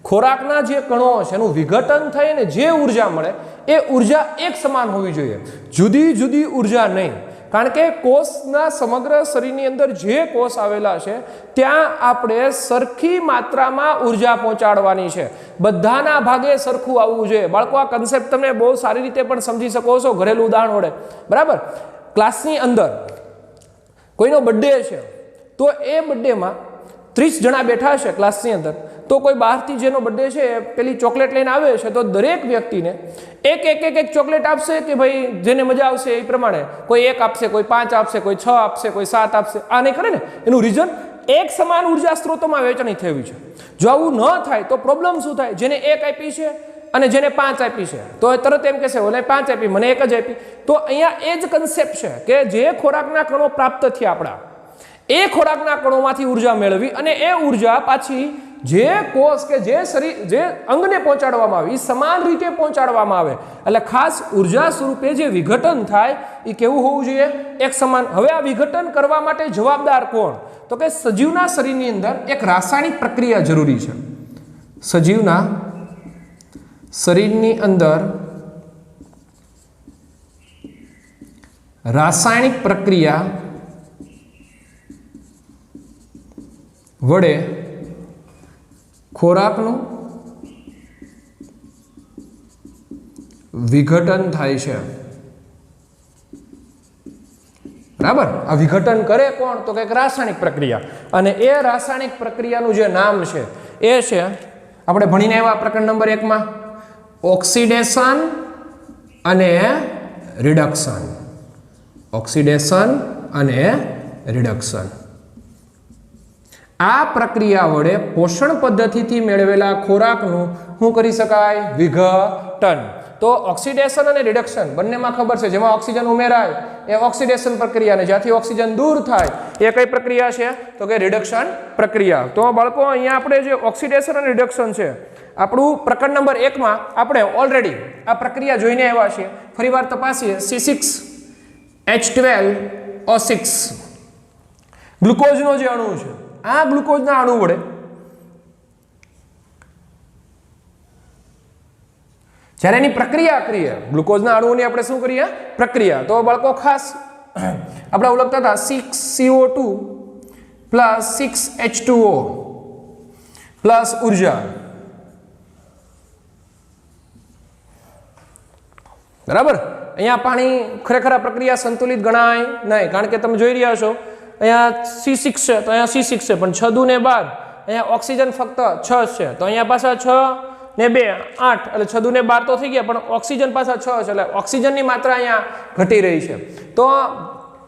खोराकना जे कणो छे एनुं विघटन थाय ने जे ऊर्जा मळे ए ऊर्जा एक समान होवी जोईए, जुदी जुदी ऊर्जा नहीं। कारण के कोषना समग्र शरीरनी अंदर जे कोष आवेला छे त्यां आपणे सरखी मात्रामां ऊर्जा पहोंचाडवानी छे, बधाना भागे सरखुं आववुं जोईए। बाळको आ कॉन्सेप्ट तमे बहु सारी रीते पण समजी शको छो घरेलू उदाहरण वडे। बराबर क्लासनी अंदर कोईनो बर्थडे छे तो ए बर्थडे में 30 जणा बैठा छे क्लासनी अंदर, तो कोई बहारथी जेनो बर्थडे छे पेली चॉकलेट लईने आवे छे तो दरेक व्यक्ति ने एक एक एक एक चॉकलेट आपशे कि भाई जेने मजा आवशे ए प्रमाणे कोई 1 आपशे, कोई 5 आपशे, कोई 6 आपशे, कोई 7 आपशे। आ नहीं करे ने एनुं रीजन एक समान ऊर्जा स्त्रोतोमां वहेंचणी थवी छे। जो आवुं न थाय तो प्रॉब्लम शुं थाय? जेने 1 आपी छे અને જેને 5 આપી છે તો તરત એમ કહેશે ઓલે 5 આપી મને 1 જ આપી। તો અહીંયા એ જ કન્સેપ્ટ છે કે જે ખોરાકના કણો પ્રાપ્ત થયા આપણા એ ખોરાકના કણોમાંથી ઊર્જા મેળવી અને એ ઊર્જા પાછી જે કોષ કે જે શરીર જે અંગને પહોંચાડવામાં આવે એ સમાન રીતે પહોંચાડવામાં આવે। એટલે ખાસ ઊર્જા સ્વરૂપે જે વિઘટન થાય એ કેવું હોવું જોઈએ? એક સમાન। હવે આ વિઘટન કરવા માટે જવાબદાર કોણ? તો કે સજીવના શરીરની અંદર એક રાસાયણિક પ્રક્રિયા જરૂરી છે। સજીવના शरीरनी अंदर रासायनिक प्रक्रिया वडे खोराकनुं विघटन थाय छे। बराबर आ विघटन करे कोण? तो के रासायनिक प्रक्रिया। अने ए रासायनिक प्रक्रियानुं जे नाम छे ए छे आपणे भणीने आव्या प्रकरण नंबर 1 मां ऑक्सीडेशन अने रिडक्शन। ऑक्सीडेशन अने रिडक्शन आ प्रक्रिया वडे पोषण पद्धतिथी मेळवेला खोराकनुं शुं करी शकाय? विघटन। तो ऑक्सीडेशन अने रिडक्शन बंनेमां खबर छे, जेमां ऑक्सीजन उमेराय ए ऑक्सीडेशन प्रक्रिया ने ज्यांथी ऑक्सीजन दूर थाय ए कई प्रक्रिया छे? तो के रिडक्शन प्रक्रिया। तो बाळको अहींया आपणे जे ऑक्सीडेशन अने रिडक्शन छे આપણું પ્રકરણ નંબર 1 માં આપણે ઓલરેડી આ પ્રક્રિયા જોઈને આવ્યા છીએ। ફરીવાર તપાસીએ C6H12O6 ગ્લુકોઝનો જે અણુ છે આ ગ્લુકોઝના અણુ વડે જ્યારે એની પ્રક્રિયા કરીએ ગ્લુકોઝના અણુઓની આપણે શું કરીએ? પ્રક્રિયા। તો બાળકો ખાસ આપણે ઓળખતા હતા 6CO2 + 6H2O પ્લસ ઉર્જા। बराबर अहींया पाणी खरेखर आ प्रक्रिया संतुलित गणाय नहीं, कारण के तमे जोई रह्या छो अहींया C6 छे तो अहींया C6 छे पण 6 दूने 12 अहींया ऑक्सीजन फक्त 6 छे तो अहींया पाछा 6 ने 2 8 એટલે 6 दूने 12 तो थई गया पण ऑक्सीजन पाछा 6 छे એટલે ऑक्सीजननी मात्रा अहींया घटी रही छे। तो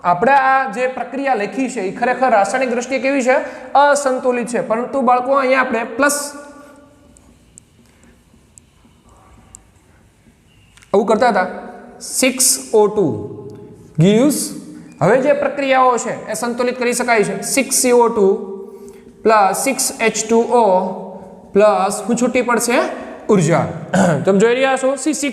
આપણે આ જે પ્રક્રિયા લખી છે એ ખરેખર રાસાયણિક દ્રષ્ટિએ કેવી છે? असंतुलित છે। પરંતુ બાળકો અહીંયા આપણે પ્લસ આવું કરતા હતા 6O2 gives હવે જે પ્રક્રિયાઓ છે એ સંતુલિત કરી શકાય છે 6CO2 + 6H2O પ્લસ હું છૂટી પડશે ઊર્જા। તમે જોઈ રહ્યા છો C6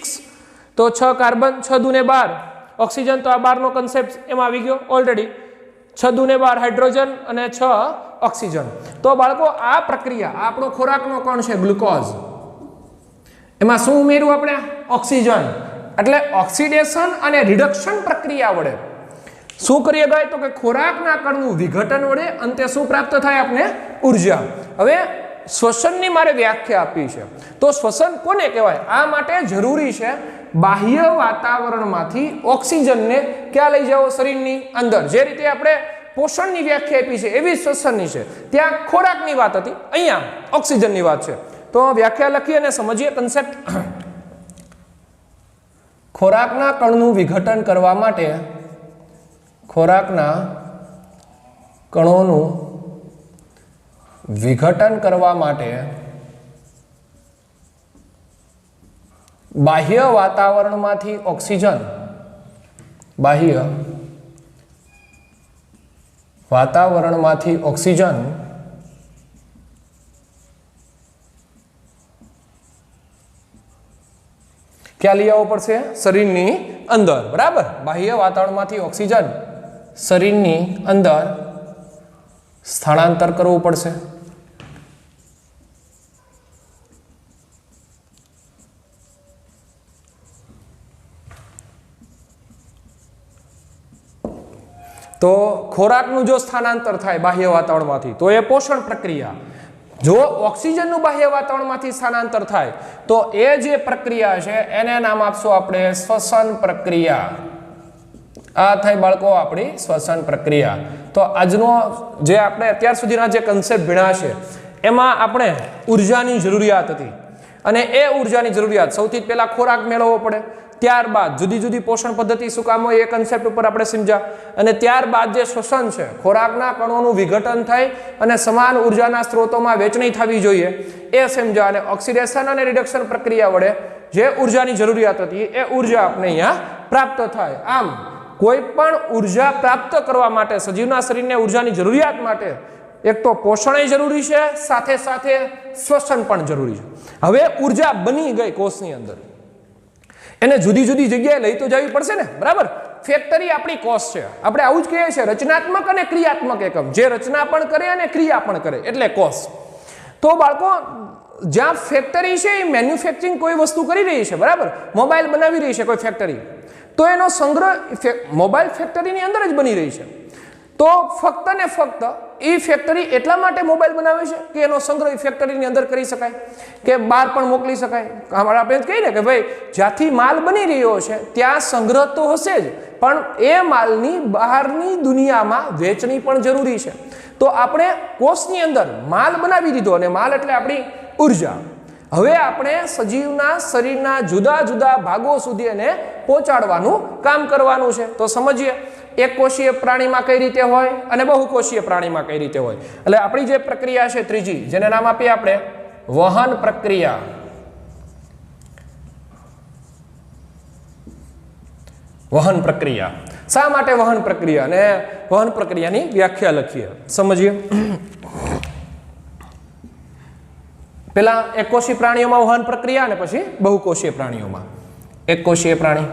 તો 6 કાર્બન 6 दूने 12 ऑक्सीजन तो आ 12 નો કન્સેપ્ટ એમાં આવી ગયો ઓલરેડી 6 दूने 12 हाइड्रोजन અને 6 ऑक्सीजन। तो બાળકો આ પ્રક્રિયા આપણો ખોરાકનો કોણ છે? ગ્લુકોઝ। એમાં શું ઉમેર્યું આપણે? ઓક્સિજન। એટલે ઓક્સિડેશન અને રિડક્શન પ્રક્રિયા વડે શું કરીએ ગઈ? તો કે ખોરાકના કણનું વિઘટન વડે અંતે શું પ્રાપ્ત થાય? આપણે ઊર્જા। હવે શ્વસનની મારે વ્યાખ્યા આપી છે તો શ્વસન કોને કહેવાય? આ માટે જરૂરી છે બાહ્ય વાતાવરણમાંથી ઓક્સિજનને ક્યાં લઈ જાઓ? શરીરની અંદર। જે રીતે આપણે પોષણની વ્યાખ્યા આપી છે એવી શ્વસનની છે। ત્યાં ખોરાકની વાત હતી, અહીંયા ઓક્સિજનની વાત છે। तो व्याख्या लखी अने समझिए कॉन्सेप्ट। खोराकना कणनुं विघटन करवा माटे खोराकना कणोनुं विघटन करवा माटे બાહ્ય વાતાવરણમાંથી ઓક્સિજન, બાહ્ય વાતાવરણમાંથી ઓક્સિજન ક્યાં લઈ આવવો પડશે? શરીરની અંદર, બરાબર. બાહ્ય વાતાવરણમાંથી ઓક્સિજન શરીરની અંદર સ્થળાંતર કરવું પડશે. તો ખોરાકનું જો સ્થાનાંતર થાય બાહ્ય વાતાવરણમાંથી તો એ પોષણ પ્રક્રિયા. જો ઓક્સિજનનું બાહ્ય વાતાવરણમાંથી સ્થાનાંતર થાય તો એ જે પ્રક્રિયા છે એને નામ આપશું આપણે શ્વસન પ્રક્રિયા. આ થાય બાળકો આપણી શ્વસન પ્રક્રિયા. તો આજનો જે આપણે અત્યાર સુધીના જે કન્સેપ્ટ ભણ્યા છે એમાં આપણે ઉર્જાની જરૂરિયાત હતી અને એ ઉર્જાની જરૂરિયાત સૌથી પહેલા ખોરાક મેળવવો પડે, ત્યારબાદ જુદી જુદી પોષણ પદ્ધતિ શું કામ હોય એ કન્સેપ્ટ ઉપર આપણે સમજ્યા, અને ત્યારબાદ જે શ્વસન છે ખોરાકના કણોનું વિઘટન થાય અને સમાન ઉર્જાના સ્ત્રોતોમાં વહેંચણી થવી જોઈએ એ સમજ્યા, અને ઓક્સિડેશન અને રિડક્શન પ્રક્રિયા વડે જે ઉર્જાની જરૂરિયાત હતી એ ઉર્જા આપણે અહીંયા પ્રાપ્ત થાય. આમ કોઈ પણ ઉર્જા પ્રાપ્ત કરવા માટે સજીવના શરીરને ઉર્જાની જરૂરિયાત માટે એક તો પોષણ જરૂરી છે, સાથે સાથે શ્વસન પણ જરૂરી છે. હવે ઉર્જા બની ગઈ કોષની અંદર, એને જુદી જુદી જગ્યાએ લઈ તો જવી પડશે ને, બરાબર. ફેક્ટરી આપણી કોષ છે. આપણે આવું જ કહીએ છીએ રચનાત્મક અને ક્રિયાત્મક એકમ, જે રચના પણ કરે અને ક્રિયા પણ કરે એટલે કોષ. તો બાળકો જ્યાં ફેક્ટરી છે એ મેન્યુફેક્ચરિંગ કોઈ વસ્તુ કરી રહી છે, બરાબર. મોબાઈલ બનાવી રહી છે કોઈ ફેક્ટરી, તો એનો સંગ્રહ મોબાઈલ ફેક્ટરીની અંદર જ બની રહી છે. તો ફક્ત ને ફક્ત એ ફેક્ટરી એટલા માટે મોબાઈલ બનાવે છે કે એનો સંગ્રહ ફેક્ટરીની અંદર કરી શકાય કે બહાર પણ મોકલી શકાય. આપણે કહીએ ને કે ભાઈ જ્યાંથી માલ બની રહ્યો છે ત્યાં સંગ્રહ તો હશે જ, પણ એ માલની બહારની દુનિયામાં વેચણી પણ જરૂરી છે. તો આપણે કોષની અંદર માલ બનાવી દીધો, અને માલ એટલે આપણી ઉર્જા. હવે આપણે સજીવના શરીરના જુદા જુદા ભાગો સુધી એને પહોંચાડવાનું કામ કરવાનું છે. તો સમજીએ એક કોષીય પ્રાણીમાં કઈ રીતે હોય અને બહુકોષીય પ્રાણીમાં કઈ રીતે હોય. એટલે આપણી જે પ્રક્રિયા છે ત્રીજી, જેને નામ આપીએ આપણે વહન પ્રક્રિયા. વહન પ્રક્રિયા. શા માટે વહન પ્રક્રિયા અને વહન પ્રક્રિયાની વ્યાખ્યા લખીએ, સમજીએ. પેલા એકકોષી પ્રાણીઓમાં વહન પ્રક્રિયા અને પછી બહુકોષીય પ્રાણીઓમાં. એકકોષીય પ્રાણી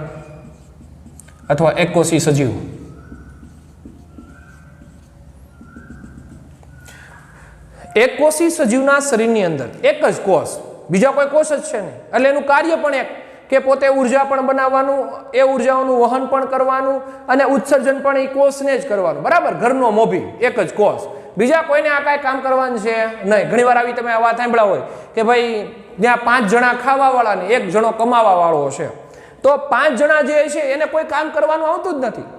અથવા એકકોષી સજીવ. એકકોષી સજીવના શરીરની અંદર એક જ કોષ, બીજા કોઈ કોષ જ છે નહીં, એટલે એનું કાર્ય પણ એક કે પોતે ઉર્જા પણ બનાવવાનું, એ ઉર્જાઓનું વહન પણ કરવાનું અને ઉત્સર્જન પણ એ કોષને જ કરવાનું, બરાબર. ઘરનો મોભી એક જ કોષ, બીજા કોઈને આ કાંઈ કામ કરવાનું છે નહીં. ઘણીવાર આવી તમે આ વાત સાંભળ્યા હોય કે ભાઈ ત્યાં 5 જણા ખાવા વાળા ને 1 જણો કમાવા વાળો છે, તો 5 જણા જે છે એને કોઈ કામ કરવાનું આવતું જ નથી,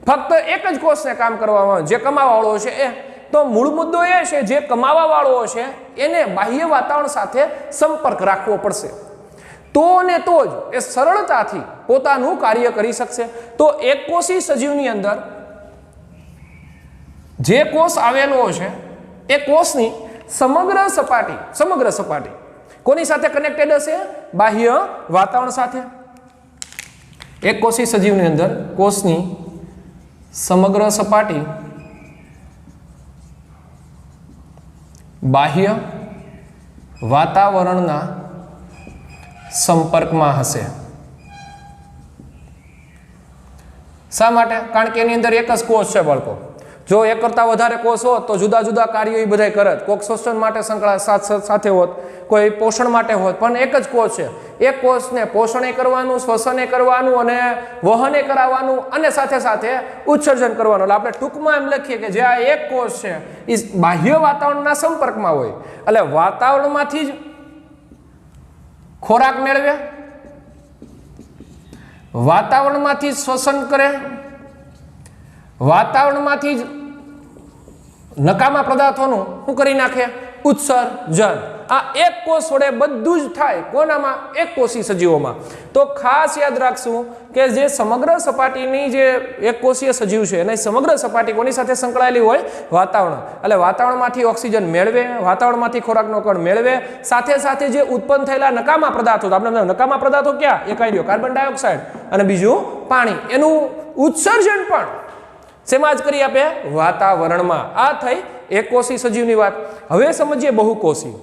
ફક્ત એક જ કોષને કામ કરવામાં, જે કમાવા વાળો છે એ. તો મૂળ મુદ્દો એ છે જે કમાવા વાળો છે એને બાહ્ય વાતાવરણ સાથે સંપર્ક રાખવો પડશે, તો ને તો જ એ સરળતાથી પોતાનું કાર્ય કરી શકશે. તો એકકોષી સજીવની અંદર જે કોષ આવેલો છે એ કોષની સમગ્ર સપાટી કોની સાથે કનેક્ટેડ હશે? બાહ્ય વાતાવરણ સાથે. એકકોષી સજીવની અંદર કોષની સમગ્ર સપાટી બાહ્ય વાતાવરણના સંપર્કમાં હશે. શા માટે? કારણ કે એની અંદર એક જ કોષ છે બાળકો. જો એક કરતાં વધારે કોષ હોત તો જુદા જુદા કાર્યો એ બધા કરત. કોઈક શ્વસન માટે સાથે હોત, કોઈ પોષણ માટે હોત, પણ એક જ કોષ છે. એક કોષને પોષણે કરવાનું, શ્વસને કરવાનું અને વહને કરાવવાનું અને સાથે સાથે ઉત્સર્જન કરવાનું. એટલે આપણે ટૂંકમાં એમ લખીએ કે જે આ એક કોષ છે એ બાહ્ય વાતાવરણના સંપર્કમાં હોય, એટલે વાતાવરણમાંથી જ ખોરાક મેળવે, વાતાવરણમાંથી જ શ્વસન કરે, વાતાવરણમાંથી જ નકામા પદાર્થોનું શું કરી નાખે? ઉત્સર્જન. આ એક કોષ વડે બધું જ થાય. કોનામાં? એક કોષી સજીવોમાં. તો ખાસ યાદ રાખશું કે જે સમગ્ર સપાટીની જે એક કોષીય સજીવ છે એની સમગ્ર સપાટી કોની સાથે સંકળાયેલી હોય? વાતાવરણ. એટલે વાતાવરણમાંથી ઓક્સિજન મેળવે, વાતાવરણમાંથી ખોરાકનો કણ મેળવે, સાથે સાથે જે ઉત્પન્ન થયેલા નકામા પદાર્થો, આપણે નકામા પદાર્થો ક્યાં? એક આવી રહ્યો કાર્બન ડાયોક્સાઇડ અને બીજું પાણી, એનું ઉત્સર્જન પણ શેમાં જ કરી આપે? વાતાવરણમાં. આ થઈ એક કોષી સજીવની વાત. હવે સમજીએ બહુકોષી.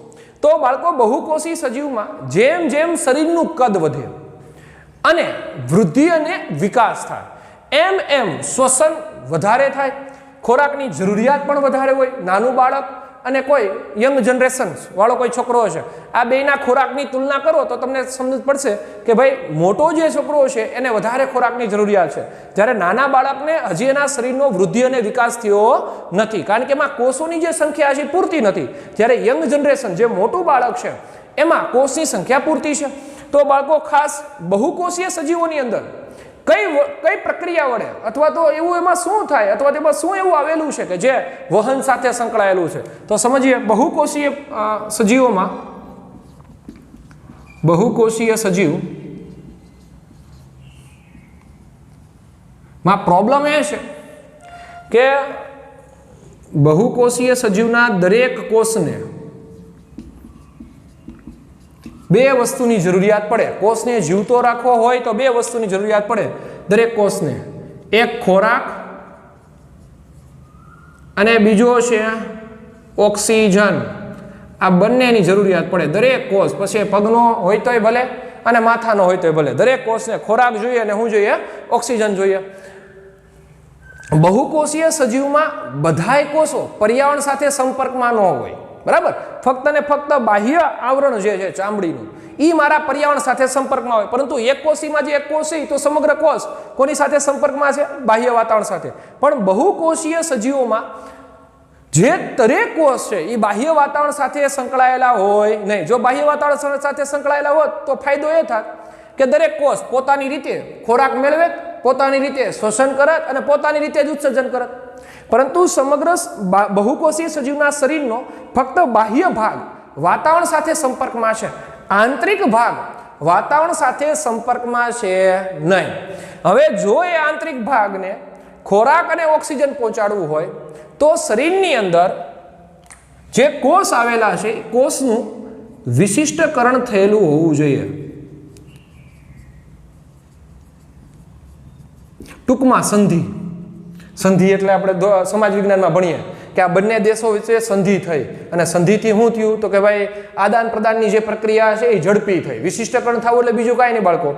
તો બાળકો, બહુકોષી સજીવમાં જેમ જેમ શરીરનું કદ વધે અને વૃદ્ધિ અને વિકાસ થાય, એમ એમ શ્વસન વધારે થાય, ખોરાકની જરૂરિયાત પણ વધારે હોય. નાનું બાળક અને કોઈ યંગ જનરેશન વાળો કોઈ છોકરો હશે, આ બેના ખોરાકની તુલના કરો તો તમને સમજ પડશે કે ભાઈ મોટો જે છોકરો છે એને વધારે ખોરાકની જરૂરિયાત છે, જ્યારે નાના બાળકને હજી એના શરીરનો વૃદ્ધિ અને વિકાસ થયો નથી, કારણ કે એમાં કોષોની જે સંખ્યા છે પૂરતી નથી. જ્યારે યંગ જનરેશન, જે મોટું બાળક છે, એમાં કોષની સંખ્યા પૂરતી છે. તો બાળકો, ખાસ બહુકોષીય સજીવોની અંદર કઈ પ્રક્રિયા વડે અથવા તો એવું એમાં શું થાય અથવા તેમાં શું એવું આવેલું છે કે જે વહન સાથે સંકળાયેલું છે? તો સમજીએ. બહુકોષીય સજીવોમાં, બહુકોષીય સજીવ માં પ્રોબ્લેમ એ છે કે બહુકોષીય સજીવના દરેક કોષને બે વસ્તુની જરૂરિયાત પડે. કોષને જીવતો રાખવો હોય તો બે વસ્તુની જરૂરિયાત પડે દરેક કોષને. એક ખોરાક અને બીજો છે ઓક્સિજન. આ બંનેની જરૂરિયાત પડે દરેક કોષ. પછી પગનો હોય તોય ભલે અને માથાનો હોય તોય ભલે, દરેક કોષને ખોરાક જોઈએ અને શું જોઈએ? ઓક્સિજન જોઈએ. બહુકોષીય સજીવમાં બધાય કોષો પર્યાવરણ સાથે સંપર્કમાં ન હોય, બરાબર? ફક્ત ને ફક્ત બાહ્ય આવરણ જે છે ચામડીનું, એ મારા પર્યાવરણ સાથે સંપર્કમાં હોય. પરંતુ એક કોષીમાં જે એક કોષી, તો સમગ્ર કોષ કોની સાથે સંપર્કમાં છે? બાહ્ય વાતાવરણ સાથે. પણ બહુકોષીય સજીવોમાં જે દરેક કોષ છે એ બાહ્ય વાતાવરણ સાથે સંકળાયેલા હોય નહીં. જો બાહ્ય વાતાવરણ સાથે સંકળાયેલા હોત તો ફાયદો એ થાત કે દરેક કોષ પોતાની રીતે ખોરાક મેળવે, પોતાની રીતે શ્વસન કરત અને પોતાની રીતે જ ઉત્સર્જન કરત. પરંતુ સમગ્ર બહુકોષીય સજીવના શરીરનો ફક્ત બાહ્ય ભાગ વાતાવરણ સાથે સંપર્કમાં છે, આંતરિક ભાગ વાતાવરણ સાથે સંપર્કમાં છે નહીં. હવે જો એ આંતરિક ભાગને ખોરાક અને ઓક્સિજન પહોંચાડવું હોય તો શરીરની અંદર જે કોષ આવેલા છે એ કોષનું વિશિષ્ટકરણ થયેલું હોવું જોઈએ. ટૂંકમાં સંધિ. સંધિ એટલે આપણે સમાજ વિજ્ઞાનમાં ભણીએ કે આ બંને દેશો વચ્ચે સંધિ થઈ, અને સંધિથી શું થયું? તો કે ભાઈ આદાન પ્રદાનની જે પ્રક્રિયા છે એ ઝડપી થઈ. વિશિષ્ટકરણ થવું એટલે બીજું કાંઈ નહીં બાળકો,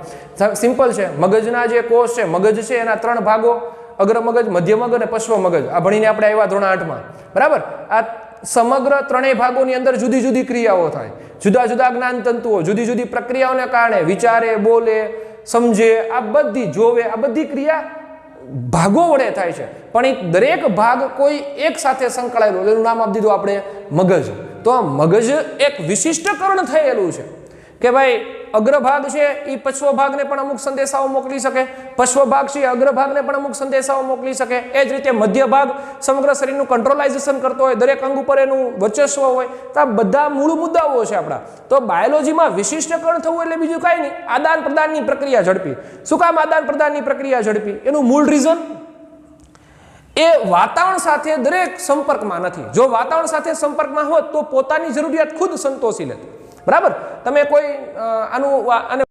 સિમ્પલ છે. મગજના જે કોષ છે, મગજ છે, એના 3 ભાગો, અગ્ર મગજ, મધ્ય મગજ અને પશ્વ મગજ. આ ભણીને આપણે આવ્યા ધોરણ 8માં, બરાબર? આ સમગ્ર 3 ભાગોની અંદર જુદી જુદી ક્રિયાઓ થાય, જુદા જુદા જ્ઞાન તંતુઓ, જુદી જુદી પ્રક્રિયાઓને કારણે વિચારે, બોલે, સમજે, આ બધી જોવે, આ બધી ક્રિયા ભાગો વડે થાય છે. પણ એ દરેક ભાગ કોઈ એક સાથે સંકળાયેલું, એનું નામ આપી દીધું આપણે મગજ. તો મગજ એક વિશિષ્ટકરણ થયેલું છે કે ભાઈ અગ્રભાગ છે એ પશ્વ ભાગને પણ અમુક સંદેશાઓ મોકલી શકે, પશ્વ ભાગ છે અગ્રભાગને પણ અમુક સંદેશાઓ મોકલી શકે. એ જ રીતે મધ્ય ભાગ સમગ્ર શરીરનું કંટ્રોલાઇઝેશન કરતો હોય, દરેક અંગ ઉપર એનું વર્ચસ્વ હોય. તો આ બધા મૂળ મુદ્દાઓ છે આપણા. તો બાયોલોજીમાં વિશિષ્ટકરણ થવું એટલે બીજું કાંઈ નહીં, આદાન પ્રદાનની પ્રક્રિયા ઝડપી. શું કામ આદાન પ્રદાનની પ્રક્રિયા ઝડપી? એનું મૂળ રીઝન એ વાતાવરણ સાથે દરેક સંપર્કમાં નથી. જો વાતાવરણ સાથે સંપર્કમાં હોત તો પોતાની જરૂરિયાત ખુદ સંતોષી લેત, બરાબર? તમે કોઈ આને